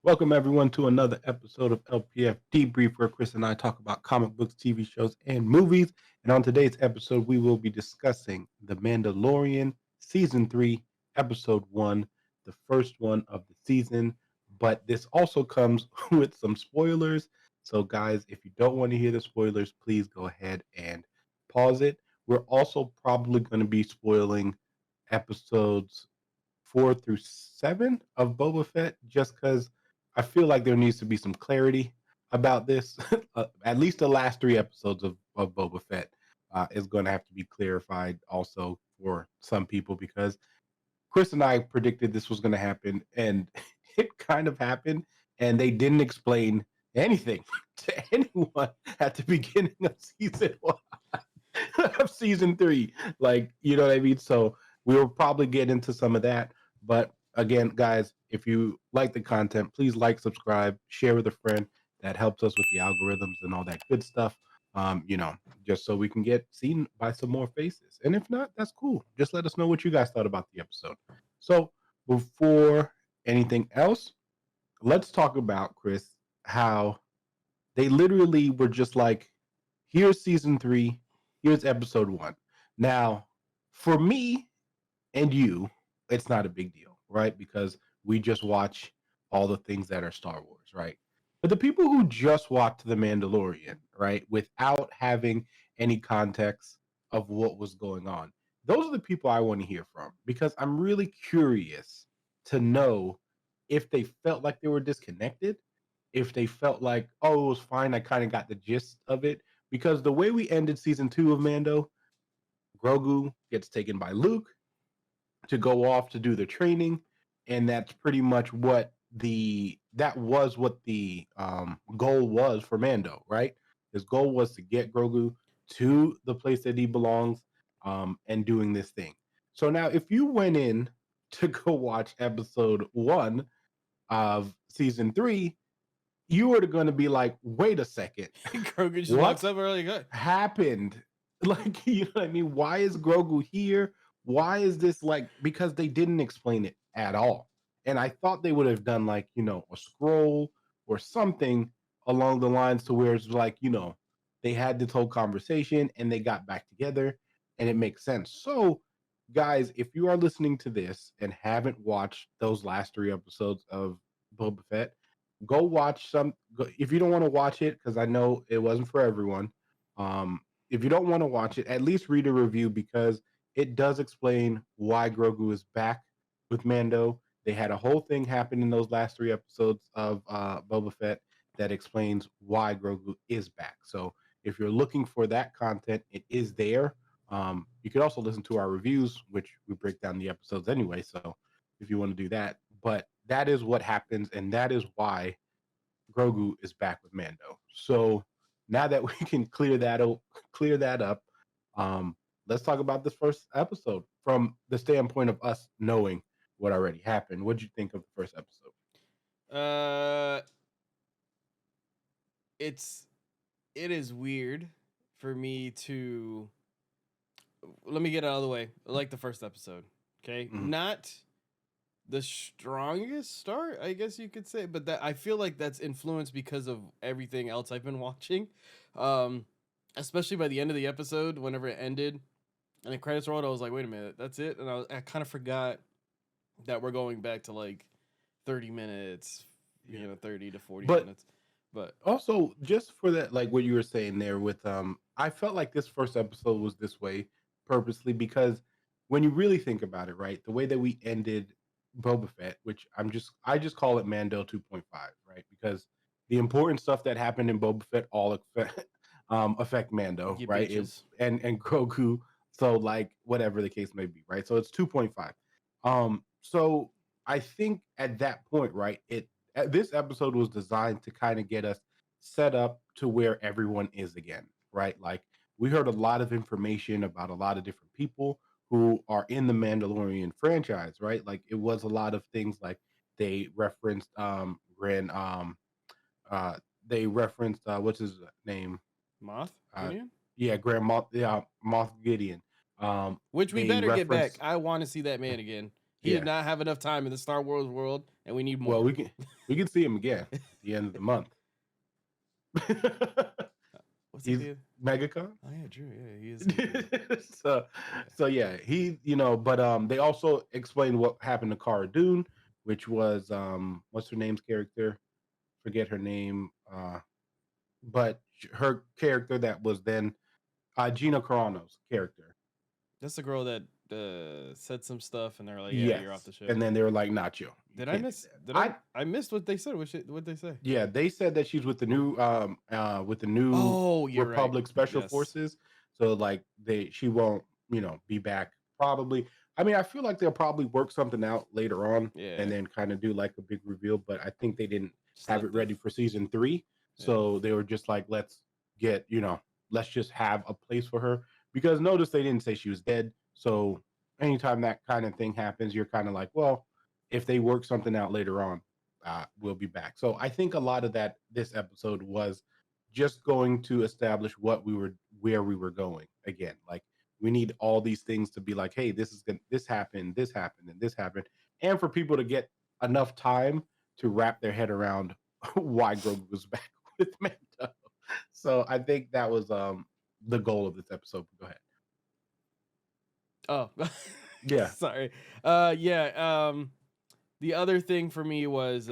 Welcome everyone to another episode of LPF Debrief, where Chris and I talk about comic books, TV shows, and movies. And on today's episode, we will be discussing The Mandalorian Season 3, Episode 1, the first one of the season. But this also comes with some spoilers. So, guys, if you don't want to hear the spoilers, please go ahead and pause it. We're also probably going to be spoiling episodes 4 through 7 of Boba Fett, just because I feel like there needs to be some clarity about this. At least the last 3 episodes of Boba Fett is going to have to be clarified also for some people, because Chris and I predicted this was going to happen, and it kind of happened, and they didn't explain anything to anyone at the beginning of season 1 of season 3. Like, you know what I mean? So we'll probably get into some of that. But again, guys, if you like the content, please like, subscribe, share with a friend. That helps us with the algorithms and all that good stuff. You know, just so we can get seen by some more faces. And if not, that's cool. Just let us know what you guys thought about the episode. So before anything else, let's talk about, Chris, how they literally were just like, here's season 3, here's episode 1. Now, for me and you, it's not a big deal, right? Because we just watch all the things that are Star Wars, right? But the people who just watched The Mandalorian, right, without having any context of what was going on, those are the people I want to hear from, because I'm really curious to know if they felt like they were disconnected, if they felt like, oh, it was fine, I kind of got the gist of it. Because the way we ended season 2 of Mando, Grogu gets taken by Luke to go off to do the training, and that's pretty much what the goal was for Mando, right? His goal was to get Grogu to the place that he belongs, and doing this thing. So now, if you went in to go watch episode 1 of season 3, you were going to be like, wait a second, Grogu just what walks up early. Good. happened? Like, you know what I mean? Why is Grogu here? Why is this like, because they didn't explain it at all. And I thought they would have done like, a scroll or something along the lines to where it's like, they had this whole conversation and they got back together and it makes sense. So, guys, if you are listening to this and haven't watched those last 3 episodes of Boba Fett, go watch some. If you don't want to watch it, because I know it wasn't for everyone, if you don't want to watch it, at least read a review, because it does explain why Grogu is back with Mando. They had a whole thing happen in those last 3 episodes of Boba Fett that explains why Grogu is back. So if you're looking for that content, it is there. You could also listen to our reviews, which we break down the episodes anyway. So if you want to do that, but that is what happens, and that is why Grogu is back with Mando. So now that we can clear that up, um, let's talk about this first episode from the standpoint of us knowing what already happened. What did you think of the first episode? Uh, it is weird for me to let me get it out of the way. Like the first episode, okay, Mhm. not the strongest start, I guess you could say, but that I feel like that's influenced because of everything else I've been watching. Um, Especially by the end of the episode, whenever it ended and the credits rolled, I was like, wait a minute, that's it, and I kind of forgot that we're going back to like 30 minutes, Yeah. 30 to 40 But minutes. But also, just for that, like what you were saying there with I felt like this first episode was this way purposely, because when you really think about it, right, the way that we ended Boba Fett, which I just call it Mando 2.5, right? Because the important stuff that happened in Boba Fett all affect Mando, you right? bitches. And Grogu, so like whatever the case may be, right? So it's 2.5. So I think at that point, right, this episode was designed to kind of get us set up to where everyone is again, right? Like, we heard a lot of information about a lot of different people who are in the Mandalorian franchise, right? Like, it was a lot of things like they referenced Grand uh they referenced what's his name? Moth Uh Gideon? yeah, Moth Gideon. Which we They better get back. referenced I want to see that man again. He did Yeah. not have enough time in the Star Wars world, and we need more. Well, we can see him again at the end of the month. What's He's the MegaCon. Oh yeah, Drew. Yeah, he is. so Yeah. so yeah, he but they also explained what happened to Cara Dune, which was what's her name's character? Forget her name. But her character that was then Gina Carano's character. That's the girl that said some stuff, and they're like, "Yeah, Yes. you're off the show." And then they were like, not you. You Did I can't do miss? that. I missed what they said? What they say? Yeah, they said that she's with the new Oh, you're right. Republic Special Yes. Forces. So like she won't, be back probably. I mean, I feel like they'll probably work something out later on Yeah. and then kind of do like a big reveal, but I think they didn't Just have let it ready for season 3. Yeah. So they were just like, let's just have a place for her, because notice they didn't say she was dead. So anytime that kind of thing happens, you're kind of like, well, if they work something out later on, we'll be back. So I think a lot of this episode was just going to establish where we were going again. Like, we need all these things to be like, hey, this happened, and this happened, and for people to get enough time to wrap their head around why Grogu was back with Mando. So I think that was the goal of this episode. Go ahead. Oh, Yeah. Sorry. Yeah. The other thing for me was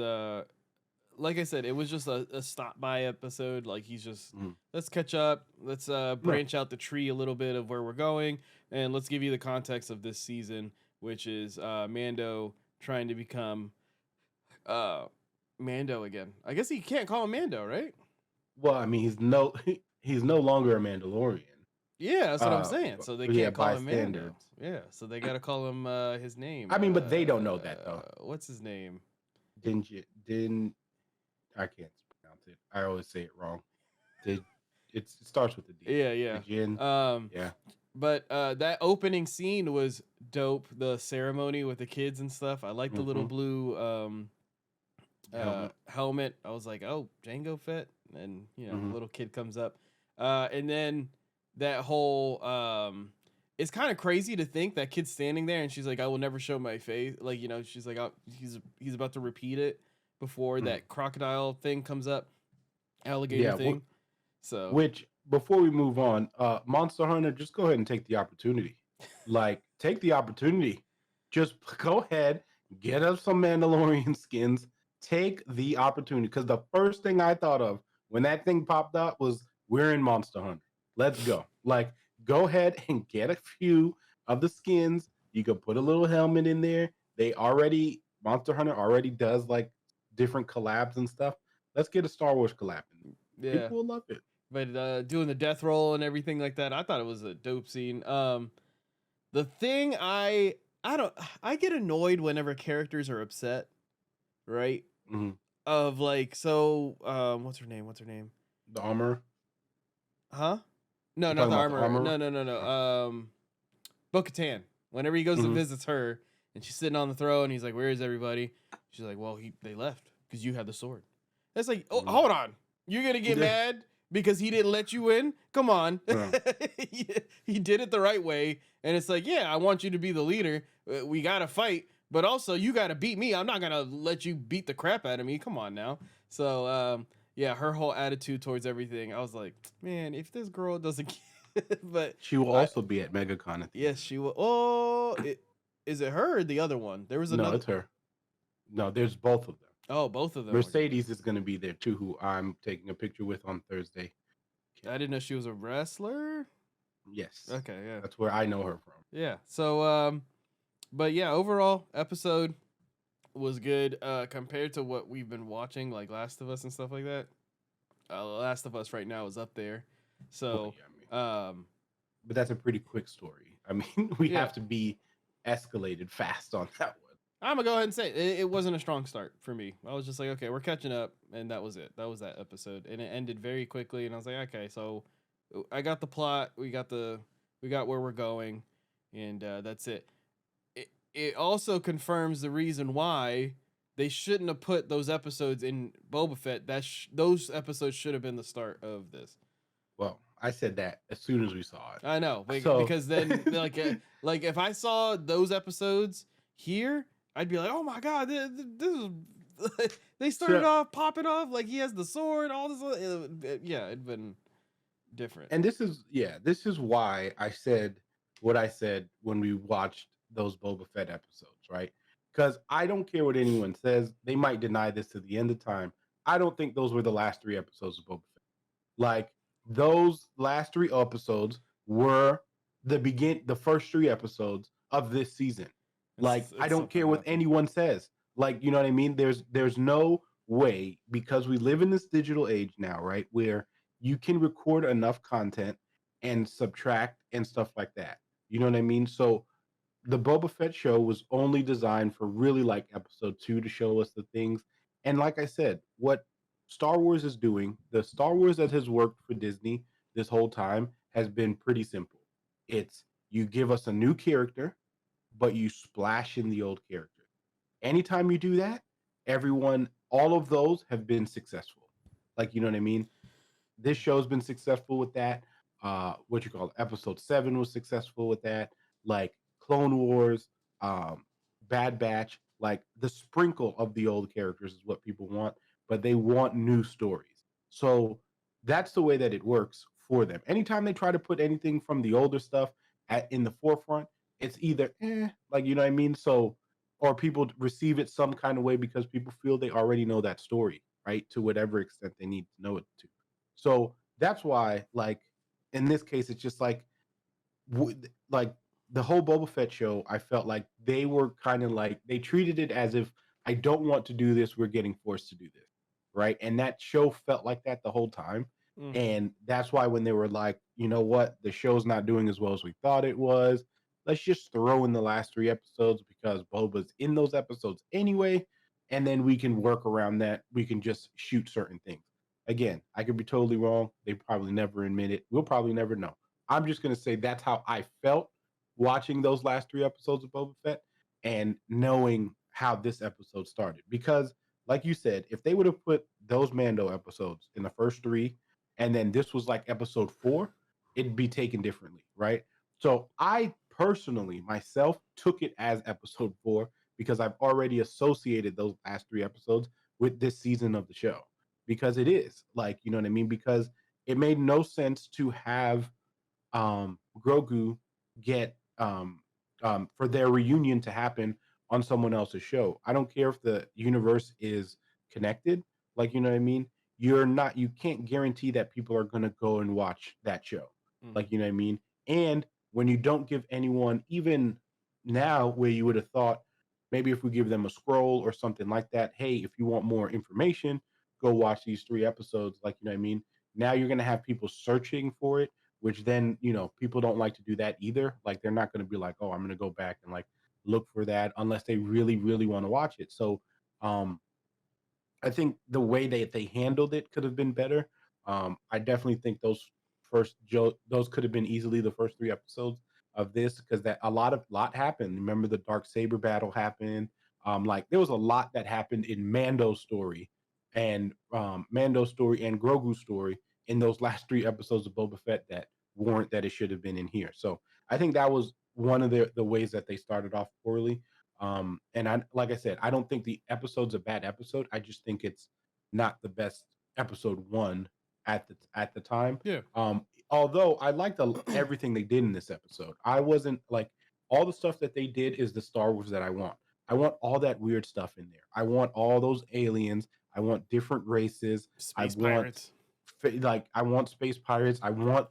like I said, it was just a stop by episode. Like, he's just let's catch up, let's branch out the tree a little bit of where we're going, and let's give you the context of this season, which is Mando trying to become Mando again. I guess he can't call him Mando, right? Well, I mean, he's no longer a Mandalorian. Yeah, that's what I'm saying. So they can't call him Mando. Standards. Yeah, so they got to call him his name. I mean, but they don't know that though. What's his name? I can't pronounce it. I always say it wrong. It starts with a D. Yeah. Din. Yeah. But that opening scene was dope. The ceremony with the kids and stuff. I like the little blue helmet. I was like, oh, Jango Fett, and the little kid comes up, and then that whole it's kind of crazy to think that kid's standing there and she's like, I will never show my face. Like, she's like, he's about to repeat it before that crocodile thing comes up, alligator thing. So, which, before we move on, Monster Hunter, just go ahead and take the opportunity. Like, take the opportunity. Just go ahead, get us some Mandalorian skins. Take the opportunity, because the first thing I thought of when that thing popped up was, we're in Monster Hunter. Let's go. Like, go ahead and get a few of the skins. You can put a little helmet in there. Monster Hunter already does like different collabs and stuff. Let's get a Star Wars collab. Yeah. People will love it. But doing the death roll and everything like that, I thought it was a dope scene. The thing I get annoyed whenever characters are upset, right? Mm-hmm. Of like, so what's her name? The armor. Huh? No, not the armor. No. Bo-Katan. Whenever he goes and visits her, and she's sitting on the throne, and he's like, "Where is everybody?" She's like, "Well, they left because you had the sword." That's like, oh, hold on, you're gonna get mad because he didn't let you in? Come on, he did it the right way, and it's like, yeah, I want you to be the leader. We gotta fight, but also you gotta beat me. I'm not gonna let you beat the crap out of me. Come on now. So, yeah, her whole attitude towards everything, I was like, man, if this girl doesn't but she will also be at MegaCon. Yes, she will. Oh, is it her or the other one? There was another. No, it's her. No, there's both of them. Oh, both of them. Mercedes is going to be there too, who I'm taking a picture with on Thursday. I didn't know she was a wrestler. Yes. Okay, yeah. That's where I know her from. Yeah. So, but yeah, overall episode was good compared to what we've been watching, like Last of Us and stuff like that. Last of Us right now is up there. So, but that's a pretty quick story. I mean, we have to be escalated fast on that one. I'm gonna go ahead and say it wasn't a strong start for me. I was just like, okay, we're catching up, and that was it. That was that episode, and it ended very quickly. And I was like, okay, so I got the plot, we got where we're going, and that's it. It also confirms the reason why they shouldn't have put those episodes in Boba Fett. Those episodes should have been the start of this. Well, I said that as soon as we saw it. I know, because then like if I saw those episodes Here, I'd be like, oh my god, this is. They started So, off popping off like he has the sword, all this. Yeah, it'd been different. and this is why I said what I said when we watched those Boba Fett episodes, right? Because I don't care what anyone says. They might deny this to the end of time. I don't think those were the last three episodes of Boba Fett. Like those last three episodes were the first three episodes of this season. Like I It's don't care something what happened. anyone says. Like you know what I mean? There's no way because we live in this digital age now, right? Where you can record enough content and subtract and stuff like that. You know what I mean? So the Boba Fett show was only designed for really like episode two to show us the things. And like I said, what Star Wars is doing, the Star Wars that has worked for Disney this whole time has been pretty simple. It's you give us a new character, but you splash in the old character. Anytime you do that, all of those have been successful. Like, you know what I mean? This show's been successful with that. What you call it, episode 7 was successful with that. Like Clone Wars, um, Bad Batch, like the sprinkle of the old characters is what people want, but they want new stories. So that's the way that it works for them. Anytime they try to put anything from the older stuff in the forefront, it's either like you know what I mean. So or people receive it some kind of way because people feel they already know that story, right? To whatever extent they need to know it to. So that's why, like in this case, it's just like the whole Boba Fett show. I felt like they were kind of like they treated it as if I don't want to do this. We're getting forced to do this, right? And that show felt like that the whole time. Mm-hmm. And that's why when they were like, you know what, the show's not doing as well as we thought it was. Let's just throw in the last three episodes because Boba's in those episodes anyway, and then we can work around that. We can just shoot certain things. Again, I could be totally wrong. They probably never admit it. We'll probably never know. I'm just gonna say that's how I felt watching those last three episodes of Boba Fett and knowing how this episode started. Because, like you said, if they would have put those Mando episodes in the first three, and then this was like episode 4, it'd be taken differently, right? So I personally myself took it as episode 4 because I've already associated those last three episodes with this season of the show. Because it is like, you know what I mean? Because it made no sense to have Grogu get for their reunion to happen on someone else's show. I don't care if the universe is connected, like you know what I mean. You can't guarantee that people are going to go and watch that show, Mm-hmm. like you know what I mean. And when you don't give anyone, even now, where you would have thought maybe if we give them a scroll or something like that, hey, if you want more information, go watch these three episodes, like you know what I mean. Now you're going to have people searching for it, which then people don't like to do that either. Like they're not going to be like, oh, I'm going to go back and like look for that unless they really really want to watch it. So um I think the way they handled it could have been better. I definitely think those could have been easily the first three episodes of this because that a lot happened. Remember the dark saber battle happened. Like there was a lot that happened in Mando's story and Grogu's story in those last three episodes of Boba Fett that weren't that it should have been in here. So I think that was one of the ways that they started off poorly. And I like I said, I don't think the episode's a bad episode. I just think it's not the best episode one at the time. Yeah. Although I liked everything they did in this episode. I wasn't like all the stuff that they did is the Star Wars that I want. I want all that weird stuff in there. I want all those aliens. I want different races. I Space want pirates. I want space pirates. I want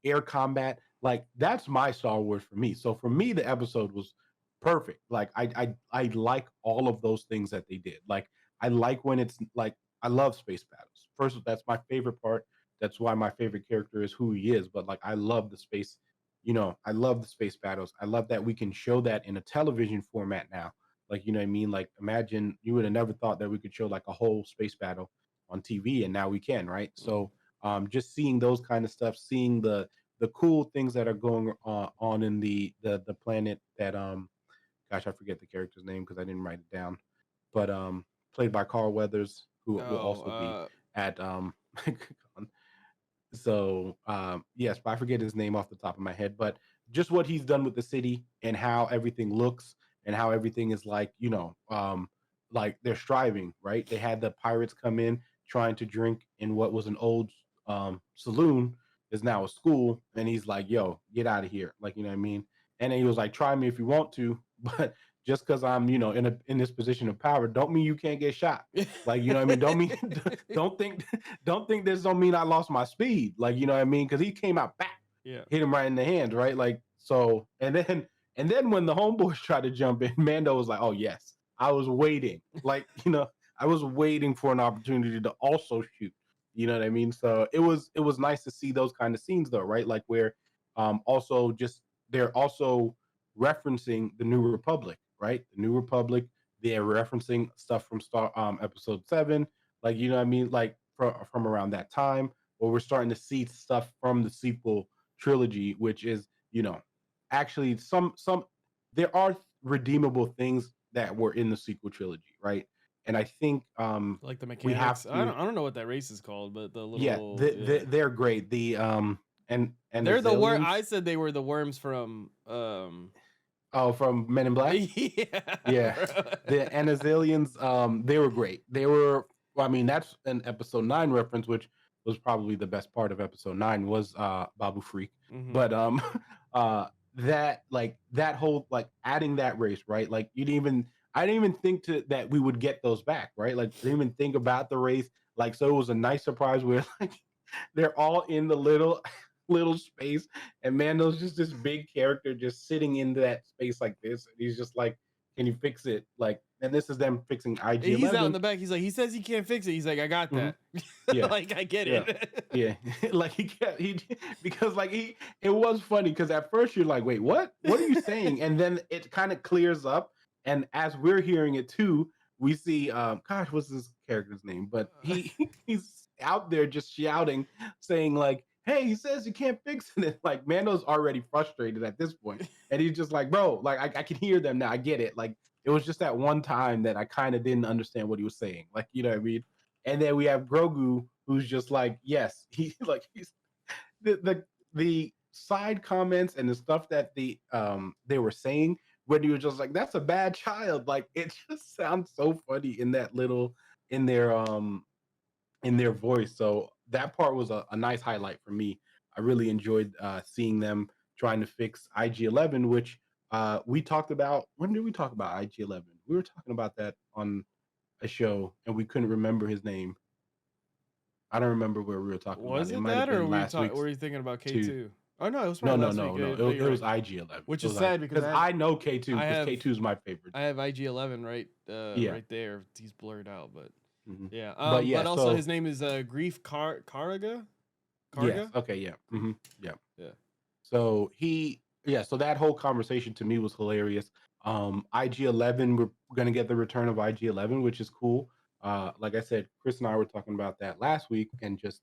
air combat. Like that's my Star Wars for me. So for me, the episode was perfect. Like I like all of those things that they did. Like I like when it's like I love space battles. First, that's my favorite part. That's why my favorite character is who he is. But like I love the space. I love the space battles. I love that we can show that in a television format now. Like you know what I mean. Like imagine you would have never thought that we could show like a whole space battle on TV, and now we can, right? Mm-hmm. So just seeing those kind of stuff, seeing the cool things that are going on in the planet that gosh, I forget the character's name because I didn't write it down, but played by Carl Weathers, who will Oh, also be at so yes, but I forget his name off the top of my head, but just what he's done with the city and how everything looks and how everything is like, like they're striving, right? They had the pirates come in trying to drink in what was an old saloon, is now a school, and he's like, "Yo, get out of here!" Like, you know what I mean? And then he was like, "Try me if you want to, but just because I'm, in this position of power, don't mean you can't get shot." Like, you know what I mean? Don't mean don't think don't think this don't mean I lost my speed. Like, you know what I mean? Because he came out back, Yeah. hit him right in the hands, right? Like, so, and then when the homeboys tried to jump in, Mando was like, "Oh yes, I was waiting." Like, I was waiting for an opportunity to also shoot. You know what I mean? So it was nice to see those kind of scenes though, right? Like where also just they're also referencing the New Republic, right? The New Republic. They're referencing stuff from Star Episode 7, like, you know what I mean, like from around that time, where we're starting to see stuff from the sequel trilogy, which is, actually some there are redeemable things that were in the sequel trilogy, right? And I think Like the we have mechanics. to, I don't know what that race is called, but the yeah, little yeah. they're great. The and They're the worm. Azalians, I said they were the worms from oh, from Men in Black. yeah. Yeah, the Anazalians, they were great. They were, well, I mean, that's an episode 9 reference, which was probably the best part of episode 9 was Babu Freak. Mhm. But uh that, like, that whole, like, adding that race, right? Like, I didn't even think that we would get those back, right? Like, I didn't even think about the race. Like, so it was a nice surprise where, like, they're all in the little space, and Mando's just this big character just sitting in that space like this, and he's just like, "Can you fix it?" Like, and this is them fixing IG He's out in 11. the back. He's like, he says he can't fix it. He's like, I got Mhm. that. Yeah, Like, I get yeah, it. yeah. Like, he because, like, it was funny because at first you're like, "Wait, what? What are you saying?" And then it kind of clears up, and as we're hearing it too, we see, gosh, what's this character's name? But he's out there just shouting, saying like, "Hey, he says you can't fix it." Like, Mando's already frustrated at this point, and he's just like, "Bro, like, I can hear them now. I get it." Like, it was just that one time that I kind of didn't understand what he was saying. Like, you know what I mean? And then we have Grogu, who's just like, yes, he's the side comments and the stuff that they were saying, when you were just like, that's a bad child. Like, it just sounds so funny in that little in their voice. So that part was a nice highlight for me. I really enjoyed seeing them trying to fix IG-11, which we talked about. When did we talk about IG-11? We were talking about that on a show, and we couldn't remember his name. I don't remember where we were talking about Was it. It it might have that, or been last week's were you thinking about two. K2? Oh no, it was No, probably no, last week. no, no. No, It you're was right. IG-11. Which It is was sad because because I know K2 I because have K2 is my favorite. I have IG-11 Yeah. right there. He's blurred out, but Mhm. yeah. But yeah, But also so his name is Grief Karga. yes. Karga. Okay. Yeah. Yeah. Yeah. So so that whole conversation to me was hilarious. IG-11, we're gonna get the return of IG-11, which is cool. Like I said, Chris and I were talking about that last week, and just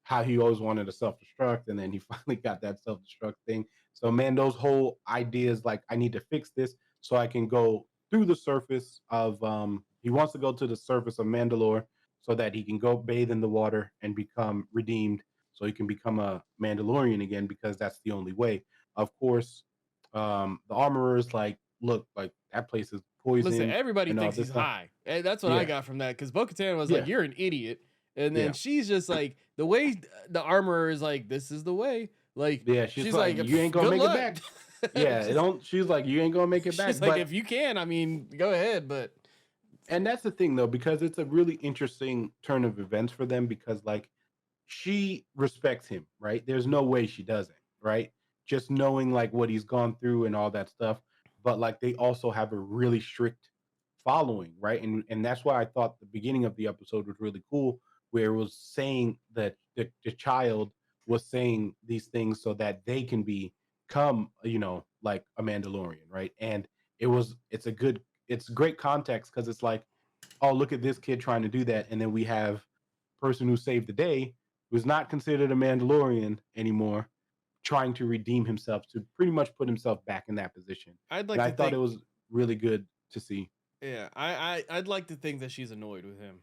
how he always wanted to self-destruct, and then he finally got that self-destruct thing. So Mando's whole idea is like, I need to fix this so I can go through the surface of he wants to go to the surface of Mandalore so that he can go bathe in the water and become redeemed, so he can become a Mandalorian again, because that's the only way. Of course, the armorer is like, look, like, that place is Listen, poison everybody and all thinks this he's stuff. high. And that's what I Yeah, got from that, because Bo-Katan was like, yeah, "You're an idiot," and then yeah, she's just like, the way the armorer is like, "This is the way." Like, yeah. She's she's like, like, you ain't gonna "Good make it luck." back. Yeah, it she's, don't. She's like, you ain't gonna make it she's back. like, But "If you can, I mean, go ahead." But and that's the thing though, because it's a really interesting turn of events for them, because, like, she respects him, right? There's no way she doesn't, right? Just knowing, like, what he's gone through and all that stuff. But, like, they also have a really strict following, right? And that's why I thought the beginning of the episode was really cool, where it was saying that the child was saying these things so that they can become, like, a Mandalorian, right? And it's great context, because it's like, oh, look at this kid trying to do that, and then we have person who saved the day, who's not considered a Mandalorian anymore, trying to redeem himself to pretty much put himself back in that position. I'd And like I to thought it think, was really good to see. yeah, I'd like to think that she's annoyed with him,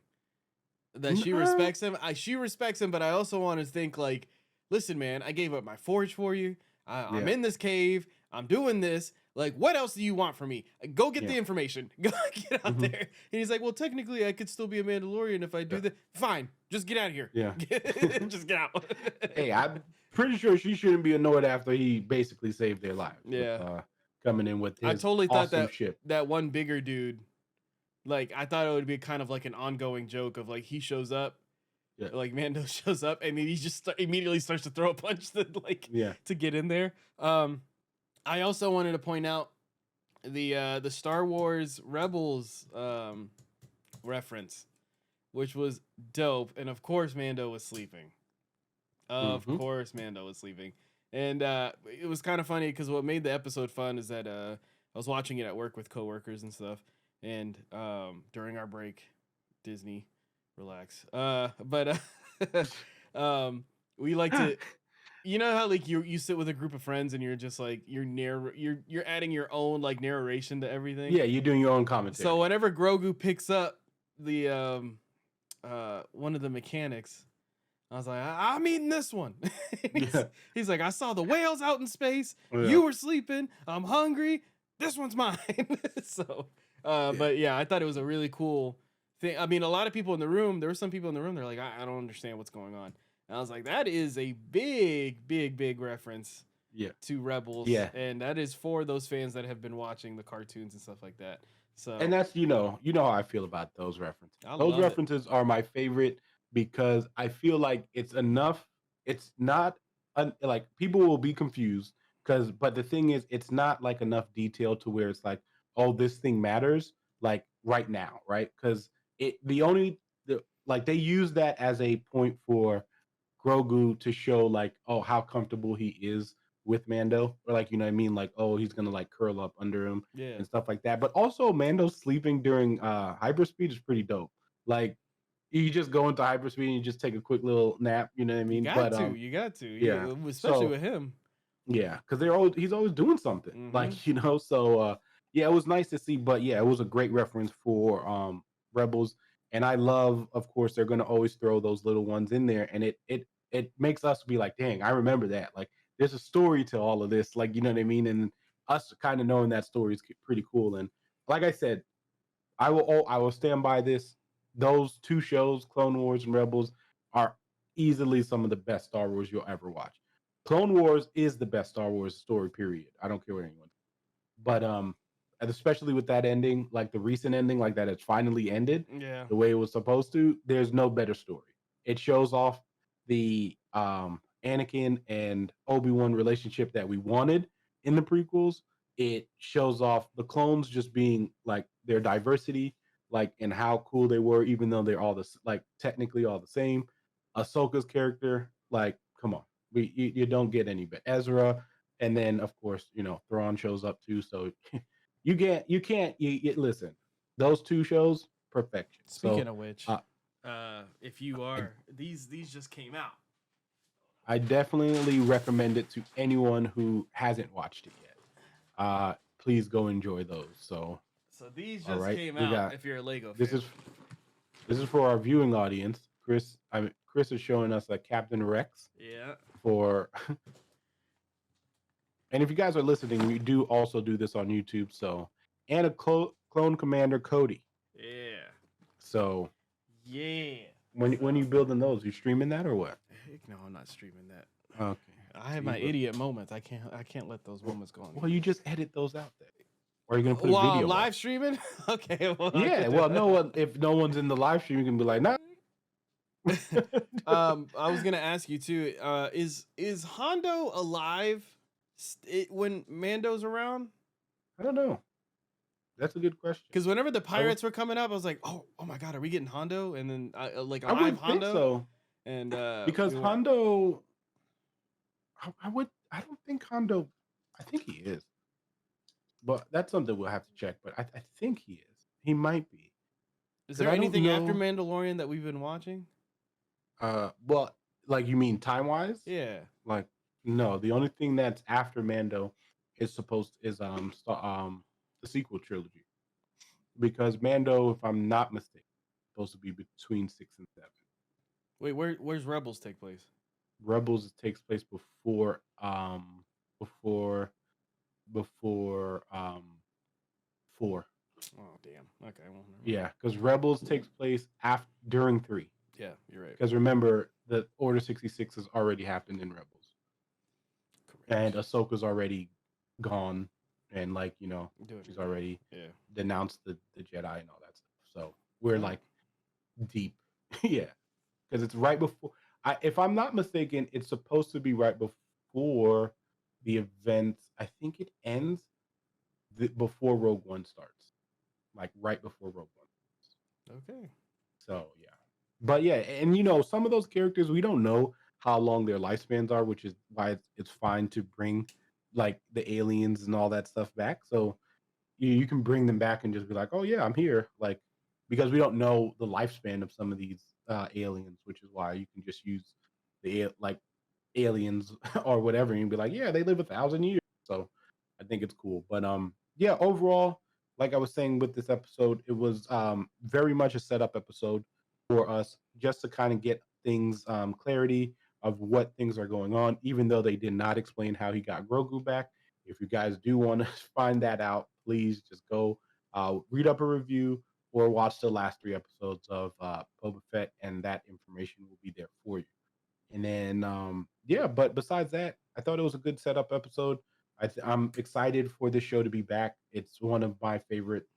that she Nah, respects him. She respects him, but I also want to think like, listen, man, I gave up my forge for you. I'm yeah, in this cave. I'm doing this. Like, what else do you want from me? Go get Yeah. the information. Go get out Mhm. there. And he's like, well, technically, I could still be a Mandalorian if I do Yeah. that. Fine, just get out of here. Yeah. Just get out. Hey, I'm pretty sure she shouldn't be annoyed after he basically saved their lives with Yeah, coming in with I his totally thought awesome that ship. that one bigger dude, like, I thought it would be kind of like an ongoing joke of like he shows up, Yeah. like Mando shows up, and then he just immediately starts to throw a punch to like Yeah. to get in there. I also wanted to point out the Star Wars Rebels reference, which was dope, and of course Mando was sleeping. Of Mhm. course Mando was sleeping, and it was kind of funny because what made the episode fun is that I was watching it at work with coworkers and stuff, and during our break, Disney, relax. But we like to, you know how like you sit with a group of friends and you're just like you're adding your own like narration to everything. Yeah, you're doing your own commentary. So whenever Grogu picks up the one of the mechanics, I was like, I'm eating this one. Yeah. He's like, I saw the whales out in space. Yeah. You were sleeping. I'm hungry. This one's mine. So, Yeah. but yeah, I thought it was a really cool thing. I mean, a lot of people in the room, there were some people in the room, they're like, I don't understand what's going on. And I was like, that is a big reference Yeah. to Rebels. Yeah. And that is for those fans that have been watching the cartoons and stuff like that. So, And that's you know how I feel about those references. I Those love it. references are my favorite because I feel like it's enough. It's not like people will be confused but the thing is, it's not like enough detail to where it's like, oh, this thing matters like right now, right? Because like they use that as a point for Grogu to show like, oh, how comfortable he is with Mando, or like, you know what I mean, like, oh, he's gonna like curl up under him Yeah. and stuff like that. But also, Mando sleeping during hyperspeed is pretty dope. Like, you just go into hyperspeed and you just take a quick little nap. You know what I mean? You got to, Yeah. especially So with him. yeah, because he's always doing something. Mhm. Like, you know, so yeah, it was nice to see, but yeah, it was a great reference for Rebels. And I love, of course, they're gonna always throw those little ones in there, and it makes us be like, dang, I remember that. Like, there's a story to all of this, like, you know what I mean? And us kind of knowing that story is pretty cool. And like I said, I will stand by this. Those two shows, Clone Wars and Rebels, are easily some of the best Star Wars you'll ever watch. Clone Wars is the best Star Wars story, period. I don't care what anyone. But and especially with that ending, like the recent ending, like that it's finally ended Yeah. the way it was supposed to, there's no better story. It shows off the Anakin and Obi-Wan relationship that we wanted in the prequels. It shows off the clones just being like their diversity, like, and how cool they were, even though they're all like technically all the same. Ahsoka's character, like, come on, you don't get any better. Ezra, and then of course, you know, Thrawn shows up too. So you listen. Those two shows, perfection. Speaking So of which, if you I, are these just came out. I definitely recommend it to anyone who hasn't watched it yet. Please go enjoy those. So these all just right, came we out. got If you're a Lego this fan. is for our viewing audience. Chris is showing us a Captain Rex Yeah. for. And if you guys are listening, we do also do this on YouTube. So, and a clone commander Cody. Yeah. So Yeah. when you building those, you streaming that or what? Heck no, I'm not streaming that. Okay. I have my idiot moments. I can't let those moments go on. Well, you just edit those out there. Or are you gonna put a While video live up? streaming? Okay. Well, Yeah. Well, if no one's in the live stream, you can be like, nah. I was gonna ask you too. Is Hondo alive when Mando's around? I don't know. That's a good question. Because whenever the pirates were coming up, I was like, oh my god, are we getting Hondo? And then like I alive wouldn't think Hondo. so. And Because Hondo, I don't think Hondo. I think he is, but that's something we'll have to check. But I think he is. He might be. Is there anything after Mandalorian that we've been watching? Well, like, you mean time wise? Yeah. Like, no. The only thing that's after Mando is the sequel trilogy, because Mando, if I'm not mistaken, is supposed to be between 6 and 7. Wait, where's Rebels take place? Rebels takes place before before 4. Oh damn. Okay. Well, never mind. Yeah, because Rebels takes place after during 3. Yeah, you're right. Because remember, the Order 66 has already happened in Rebels, and Correct. Ahsoka's already gone, and like Doing she's her thing. already Yeah. denounced the Jedi and all that stuff. So we're Oh. like deep, yeah, because it's right before. If I'm not mistaken, it's supposed to be right before the events. I think it ends before Rogue One starts, like right before Rogue One. Okay. So yeah, but yeah, and some of those characters we don't know how long their lifespans are, which is why it's fine to bring like the aliens and all that stuff back. So you can bring them back and just be like, oh yeah, I'm here, like because we don't know the lifespan of some of these aliens, which is why you can just use like aliens or whatever and be like, yeah, they live 1,000 years. So I think it's cool. But yeah, overall, like I was saying with this episode, it was very much a setup episode for us just to kind of get things clarity of what things are going on, even though they did not explain how he got Grogu back. If you guys do want to find that out, please just go read up a review or watch the last 3 episodes of Boba Fett, and that information will be there for you. And then, yeah, but besides that, I thought it was a good setup episode. I'm excited for this show to be back. It's one of my favorite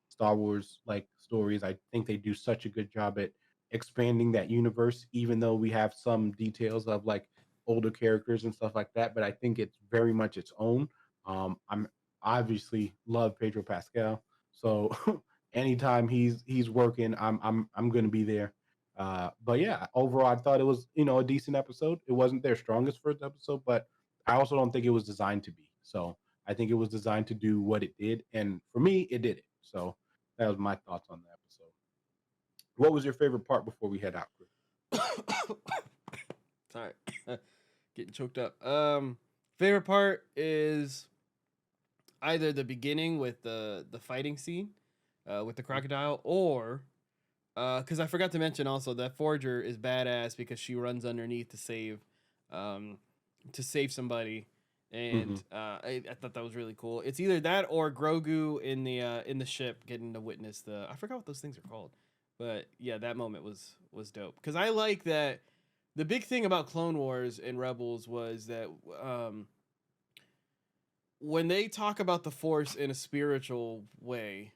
Star Wars like stories. I think they do such a good job at expanding that universe, even though we have some details of like older characters and stuff like that. But I think it's very much its own. I'm obviously love Pedro Pascal, so anytime he's working, I'm going to be there. But yeah, overall, I thought it was a decent episode. It wasn't their strongest first episode, but I also don't think it was designed to be. So I think it was designed to do what it did, and for me, it did it. So that was my thoughts on the episode. What was your favorite part before we head out, Chris? Sorry. Getting choked up. Favorite part is either the beginning with the fighting scene with the crocodile, or because I forgot to mention also that Forger is badass because she runs underneath um, to save somebody, Mm-hmm. and I thought that was really cool. It's either that or Grogu in the ship getting to witness the, I forgot what those things are called, but yeah, that moment was dope because I like that. The big thing about Clone Wars and Rebels was that um, when they talk about the Force in a spiritual way,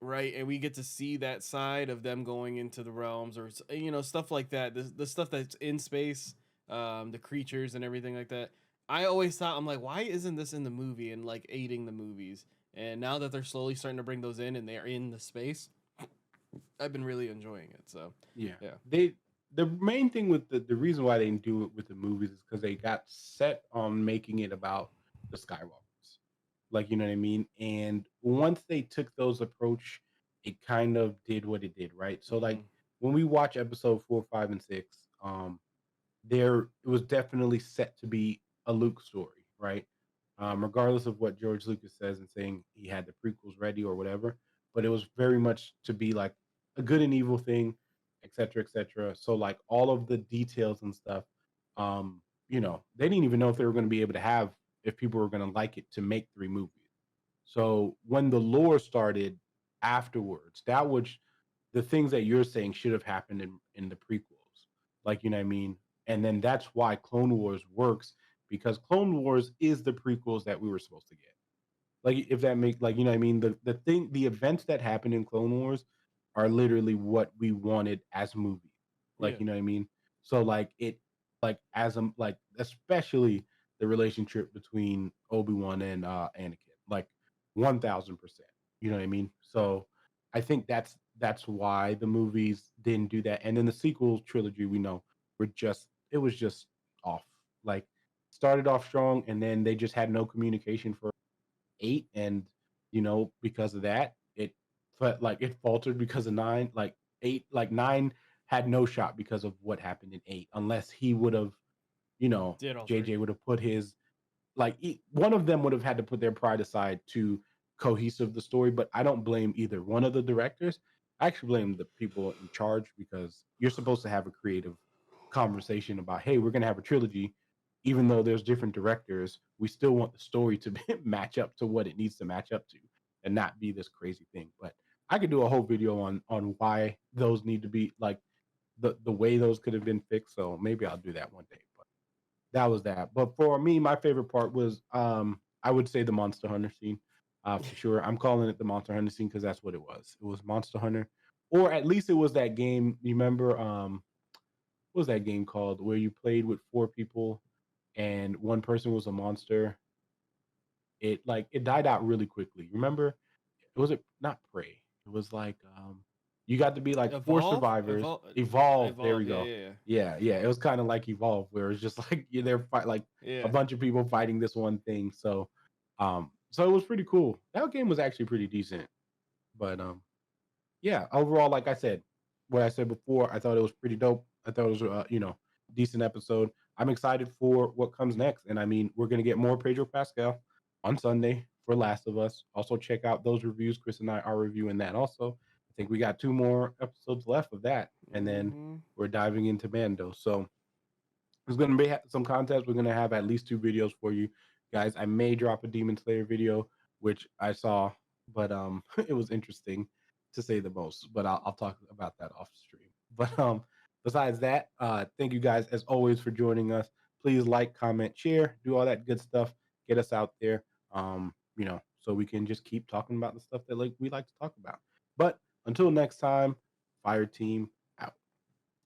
right, and we get to see that side of them going into the realms or stuff like that, the stuff that's in space, the creatures and everything like that. I always thought, I'm like, why isn't this in the movie and like aiding the movies? And now that they're slowly starting to bring those in and they're in the space, I've been really enjoying it. So Yeah, yeah. the main thing with the reason why they didn't do it with the movies is because they got set on making it about the Skywalkers, like you know what I mean. And once they took those approach, it kind of did what it did, right? So like Hmm. when we watch episode 4, 5, and 6, there it was definitely set to be a Luke story, right? Regardless of what George Lucas says and saying he had the prequels ready or whatever, but it was very much to be like a good and evil thing, etc., etc. So like all of the details and stuff, they didn't even know if they were going to be able to have if people were going to like it to make 3 movies. So when the lore started afterwards, that was the things that you're saying should have happened in the prequels. Like, you know what I mean? And then that's why Clone Wars works, because Clone Wars is the prequels that we were supposed to get. Like if that make like you know what I mean? The events that happened in Clone Wars are literally what we wanted as movies. Yeah. Like, you know what I mean? So like it like as a like especially the relationship between Obi-Wan and Anakin. Like 1000%. You know what I mean? So I think that's why the movies didn't do that. And then the sequel trilogy we know were just it was just off. Like started off strong and then they just had no communication for 8, and because of that it faltered because of 9. Like 8, like 9 had no shot because of what happened in 8, unless he would have, Did all three. JJ would have put his one of them would have had to put their pride aside to cohesive the story. But I don't blame either one of the directors. I actually blame the people in charge, because you're supposed to have a creative conversation about, hey, we're going to have a trilogy, even though there's different directors, we still want the story to match up to what it needs to match up to, and not be this crazy thing. But I could do a whole video on why those need to be like the way those could have been fixed. So maybe I'll do that one day. But that was that. But for me, my favorite part was I would say the Monster Hunter scene. For sure. I'm calling it the Monster Hunter scene because that's what it was. It was Monster Hunter. Or at least it was that game. You remember what was that game called where you played with four people and one person was a monster? It died out really quickly. Remember? Was it not Prey? It was like you got to be like four Evolve, survivors. evolve, Evolve. There evolve. we Yeah, go. yeah, yeah. Yeah, yeah. It was kind of like Evolve, where it's just like you're there fight like a Yeah. bunch of people fighting this one thing. So it was pretty cool. That game was actually pretty decent. But yeah, overall, like I said, what I said before, I thought it was pretty dope. I thought it was decent episode. I'm excited for what comes next, and I mean, we're gonna get more Pedro Pascal on Sunday for Last of Us. Also, check out those reviews. Chris and I are reviewing that. Also, I think we got two more episodes left of that, and then Hmm. we're diving into Mando. So there's going to be some contests. We're going to have at least two videos for you guys. I may drop a Demon Slayer video, which I saw, but it was interesting to say the most. But I'll talk about that off stream. But besides that, thank you guys as always for joining us. Please like, comment, share, do all that good stuff. Get us out there, so we can just keep talking about the stuff that we like to talk about. But until next time, Fire Team,